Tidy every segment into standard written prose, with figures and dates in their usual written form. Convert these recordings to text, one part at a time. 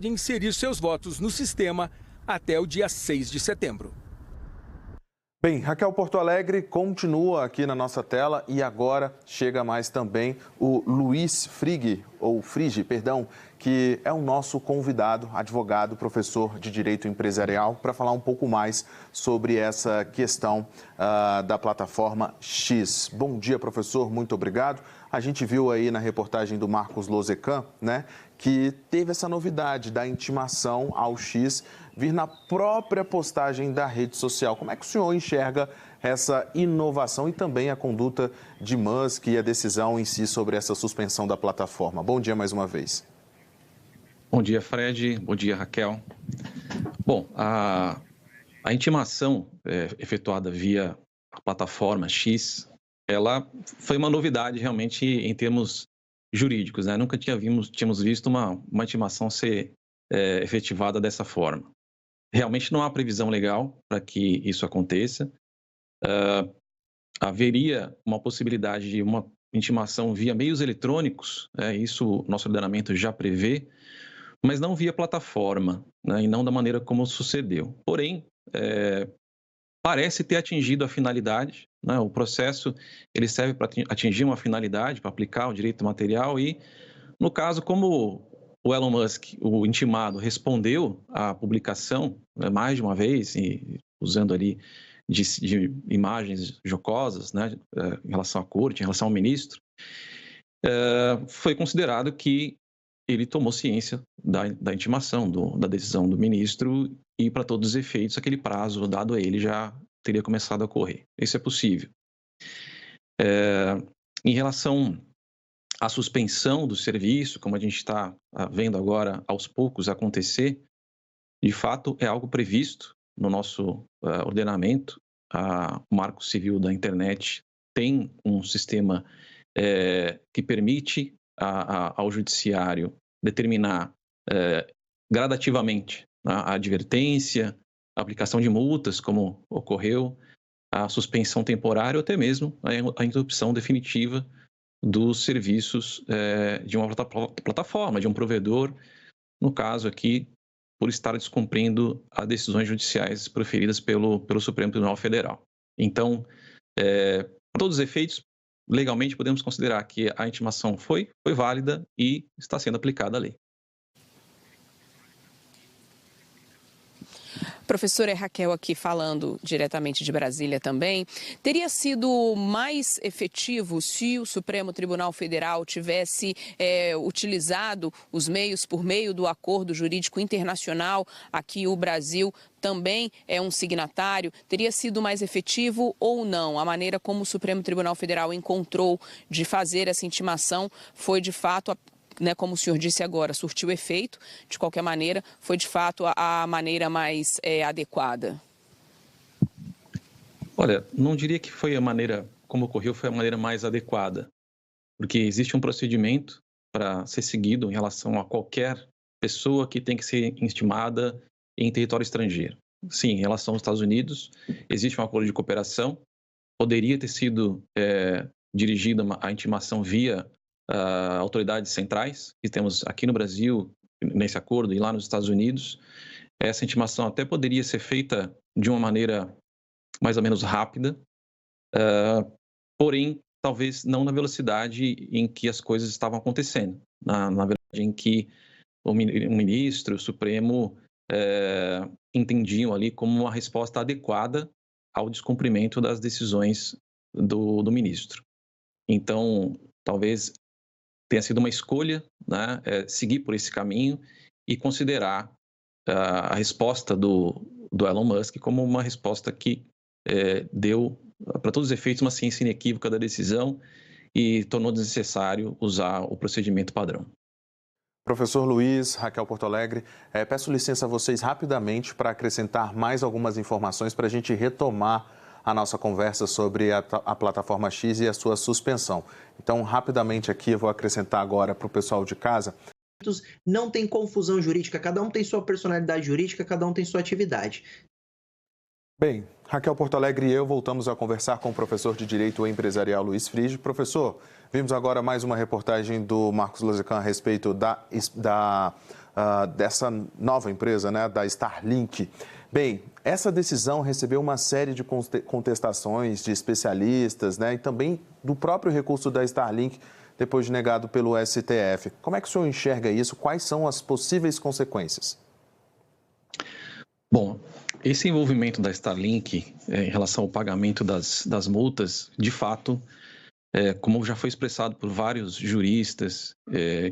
de inserir seus votos no sistema até o dia 6 de setembro. Bem, Raquel Porto Alegre continua aqui na nossa tela e agora chega mais também o Luiz Frige, que é o nosso convidado, advogado, professor de Direito Empresarial, para falar um pouco mais sobre essa questão da plataforma X. Bom dia, professor, muito obrigado. A gente viu aí na reportagem do Marcos Lozecan, né, que teve essa novidade da intimação ao X vir na própria postagem da rede social. Como é que o senhor enxerga essa inovação e também a conduta de Musk e a decisão em si sobre essa suspensão da plataforma? Bom dia mais uma vez. Bom dia, Fred. Bom dia, Raquel. Bom, a intimação efetuada via a plataforma X, ela foi uma novidade realmente em termos jurídicos, né? Nunca tínhamos visto uma intimação ser efetivada dessa forma. Realmente não há previsão legal para que isso aconteça. Haveria uma possibilidade de uma intimação via meios eletrônicos, isso nosso ordenamento já prevê, mas não via plataforma, né, e não da maneira como sucedeu. Porém, parece ter atingido a finalidade, né? O processo ele serve para atingir uma finalidade, para aplicar o direito material e, no caso, como o Elon Musk, o intimado, respondeu à publicação, né, mais de uma vez, e usando ali de imagens jocosas, né, em relação à corte, em relação ao ministro, foi considerado que ele tomou ciência da intimação, da decisão do ministro e, para todos os efeitos, aquele prazo dado a ele já teria começado a correr. Isso é possível. Em relação à suspensão do serviço, como a gente está vendo agora aos poucos acontecer, de fato é algo previsto no nosso ordenamento. O Marco Civil da Internet tem um sistema que permite ao judiciário determinar gradativamente a advertência, a aplicação de multas, como ocorreu, a suspensão temporária ou até mesmo a interrupção definitiva dos serviços de uma plataforma, de um provedor, no caso aqui, por estar descumprindo as decisões judiciais proferidas pelo Supremo Tribunal Federal. Então, para todos os efeitos, legalmente podemos considerar que a intimação foi válida e está sendo aplicada a lei. Professora Raquel aqui falando diretamente de Brasília também, teria sido mais efetivo se o Supremo Tribunal Federal tivesse utilizado os meios por meio do acordo jurídico internacional, aqui o Brasil também é um signatário, teria sido mais efetivo ou não? A maneira como o Supremo Tribunal Federal encontrou de fazer essa intimação foi de fato como o senhor disse agora, surtiu efeito, de qualquer maneira, foi de fato a maneira mais adequada? Olha, não diria que foi a maneira como ocorreu, foi a maneira mais adequada, porque existe um procedimento para ser seguido em relação a qualquer pessoa que tem que ser intimada em território estrangeiro. Sim, em relação aos Estados Unidos, existe um acordo de cooperação, poderia ter sido dirigida a intimação via autoridades centrais, que temos aqui no Brasil, nesse acordo, e lá nos Estados Unidos. Essa intimação até poderia ser feita de uma maneira mais ou menos rápida, porém, talvez não na velocidade em que as coisas estavam acontecendo, na verdade, em que o ministro, o Supremo, entendiam ali como uma resposta adequada ao descumprimento das decisões do ministro. Então, talvez tenha sido uma escolha, né, seguir por esse caminho e considerar a resposta do Elon Musk como uma resposta que deu, para todos os efeitos, uma ciência inequívoca da decisão e tornou desnecessário usar o procedimento padrão. Professor Luiz, Raquel Porto Alegre, peço licença a vocês rapidamente para acrescentar mais algumas informações para a gente retomar a nossa conversa sobre a plataforma X e a sua suspensão. Então, rapidamente aqui, eu vou acrescentar agora para o pessoal de casa. Não tem confusão jurídica, cada um tem sua personalidade jurídica, cada um tem sua atividade. Bem, Raquel Porto Alegre e eu voltamos a conversar com o professor de Direito Empresarial Luiz Frige. Professor, vimos agora mais uma reportagem do Marcos Lozecan a respeito da dessa nova empresa, né, da Starlink. Bem, essa decisão recebeu uma série de contestações de especialistas, né, e também do próprio recurso da Starlink, depois de negado pelo STF. Como é que o senhor enxerga isso? Quais são as possíveis consequências? Bom, esse envolvimento da Starlink em relação ao pagamento das multas, de fato, como já foi expressado por vários juristas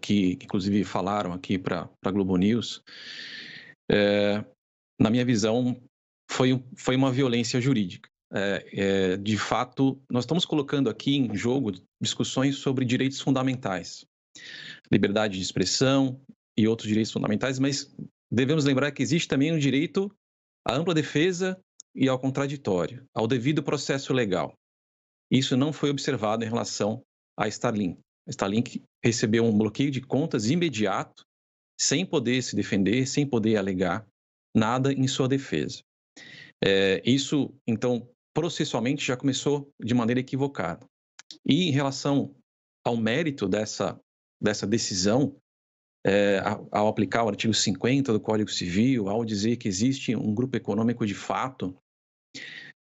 que, inclusive, falaram aqui para a Globo News, na minha visão, foi uma violência jurídica. De fato, nós estamos colocando aqui em jogo discussões sobre direitos fundamentais, liberdade de expressão e outros direitos fundamentais, mas devemos lembrar que existe também o direito à ampla defesa e ao contraditório, ao devido processo legal. Isso não foi observado em relação à Starlink. A Starlink recebeu um bloqueio de contas imediato, sem poder se defender, sem poder alegar nada em sua defesa. Isso, então, processualmente já começou de maneira equivocada. E em relação ao mérito dessa decisão, ao aplicar o artigo 50 do Código Civil, ao dizer que existe um grupo econômico de fato,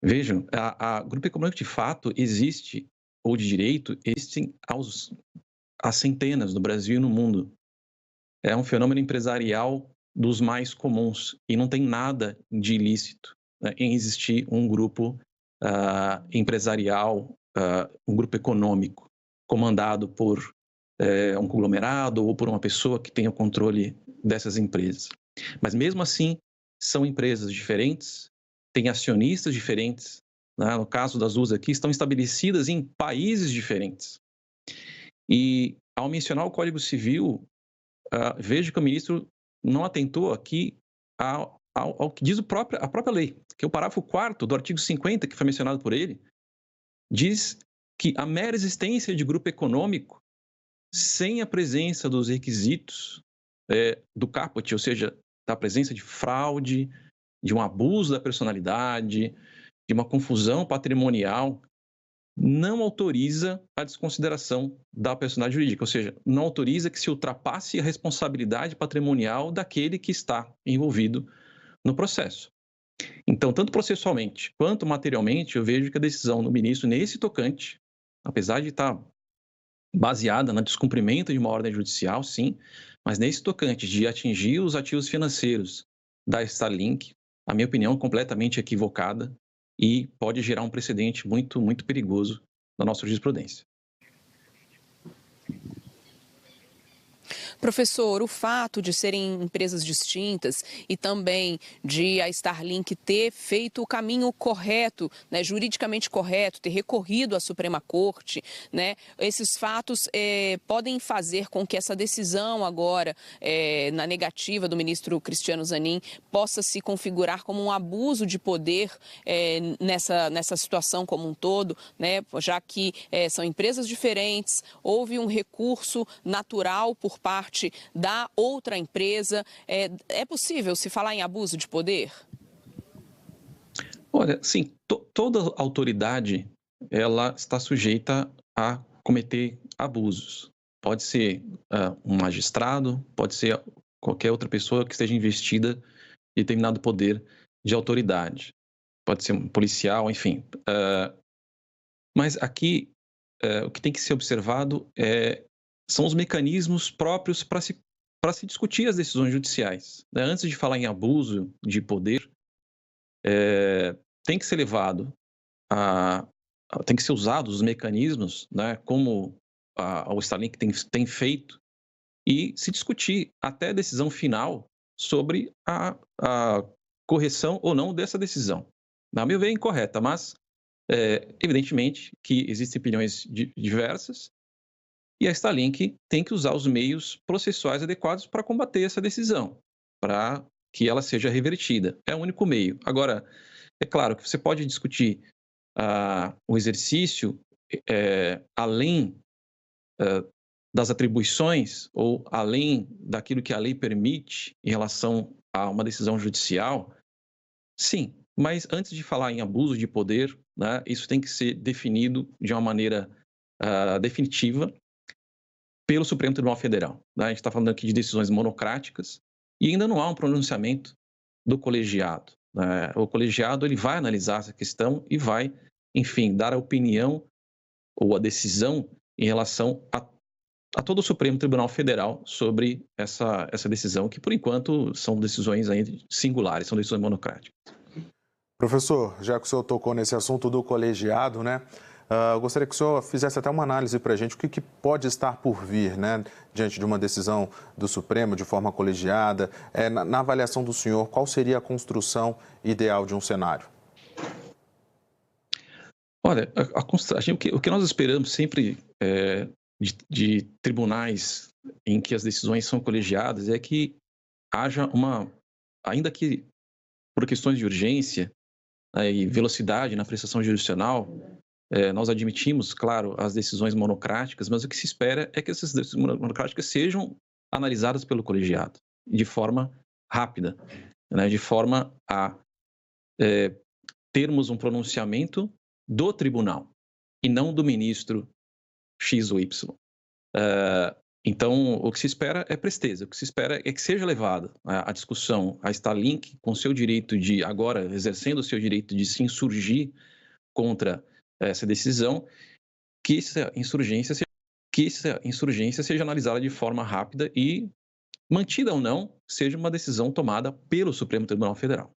vejam, a grupo econômico de fato existe, ou de direito, existem há centenas no Brasil e no mundo. É um fenômeno empresarial dos mais comuns e não tem nada de ilícito, né, em existir um grupo empresarial, um grupo econômico comandado por um conglomerado ou por uma pessoa que tenha o controle dessas empresas. Mas mesmo assim, são empresas diferentes, têm acionistas diferentes, né? No caso das duas aqui, estão estabelecidas em países diferentes. E ao mencionar o Código Civil, vejo que o ministro não atentou aqui ao que diz a própria lei, que é o parágrafo 4º do artigo 50, que foi mencionado por ele, diz que a mera existência de grupo econômico sem a presença dos requisitos do caput, ou seja, da presença de fraude, de um abuso da personalidade, de uma confusão patrimonial, não autoriza a desconsideração da personalidade jurídica, ou seja, não autoriza que se ultrapasse a responsabilidade patrimonial daquele que está envolvido no processo. Então, tanto processualmente quanto materialmente, eu vejo que a decisão do ministro nesse tocante, apesar de estar baseada no descumprimento de uma ordem judicial, sim, mas nesse tocante de atingir os ativos financeiros da Starlink, a minha opinião é completamente equivocada e pode gerar um precedente muito, muito perigoso na nossa jurisprudência. Professor, o fato de serem empresas distintas e também de a Starlink ter feito o caminho correto, né, juridicamente correto, ter recorrido à Suprema Corte, né, esses fatos podem fazer com que essa decisão agora, na negativa do ministro Cristiano Zanin, possa se configurar como um abuso de poder nessa situação como um todo, né, já que são empresas diferentes, houve um recurso natural por parte da outra empresa. É possível se falar em abuso de poder? Olha, sim, toda autoridade ela está sujeita a cometer abusos. Pode ser um magistrado, pode ser qualquer outra pessoa que esteja investida em determinado poder de autoridade. Pode ser um policial, enfim. Mas aqui, o que tem que ser observado são os mecanismos próprios para se discutir as decisões judiciais, né? Antes de falar em abuso de poder, tem que ser tem que ser usados os mecanismos, né, como o Starlink tem feito, e se discutir até a decisão final sobre a correção ou não dessa decisão. Na meu ver, é incorreta, mas evidentemente que existem opiniões diversas, e a Starlink tem que usar os meios processuais adequados para combater essa decisão, para que ela seja revertida. É o único meio. Agora, é claro que você pode discutir o exercício além das atribuições ou além daquilo que a lei permite em relação a uma decisão judicial, sim. Mas antes de falar em abuso de poder, né, isso tem que ser definido de uma maneira definitiva. pelo Supremo Tribunal Federal. A gente está falando aqui de decisões monocráticas e ainda não há um pronunciamento do colegiado. O colegiado ele vai analisar essa questão e vai, enfim, dar a opinião ou a decisão em relação a todo o Supremo Tribunal Federal sobre essa decisão, que por enquanto são decisões aí singulares, são decisões monocráticas. Professor, já que o senhor tocou nesse assunto do colegiado, né? Eu gostaria que o senhor fizesse até uma análise para a gente, o que pode estar por vir, né, diante de uma decisão do Supremo de forma colegiada. Na avaliação do senhor, qual seria a construção ideal de um cenário? Olha, o que nós esperamos sempre de tribunais em que as decisões são colegiadas é que haja ainda que por questões de urgência e velocidade na prestação jurisdicional, nós admitimos, claro, as decisões monocráticas, mas o que se espera é que essas decisões monocráticas sejam analisadas pelo colegiado de forma rápida, né, de forma a termos um pronunciamento do tribunal e não do ministro X ou Y. Então, o que se espera é presteza, o que se espera é que seja levada a discussão a Starlink com o seu direito de, agora, exercendo o seu direito de se insurgir contra essa decisão, que essa insurgência seja analisada de forma rápida e, mantida ou não, seja uma decisão tomada pelo Supremo Tribunal Federal.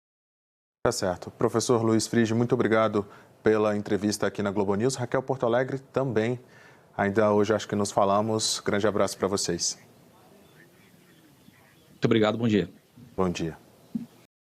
Tá certo. Professor Luiz Frigi, muito obrigado pela entrevista aqui na Globo News. Raquel Porto Alegre também. Ainda hoje acho que nos falamos. Grande abraço para vocês. Muito obrigado, bom dia. Bom dia.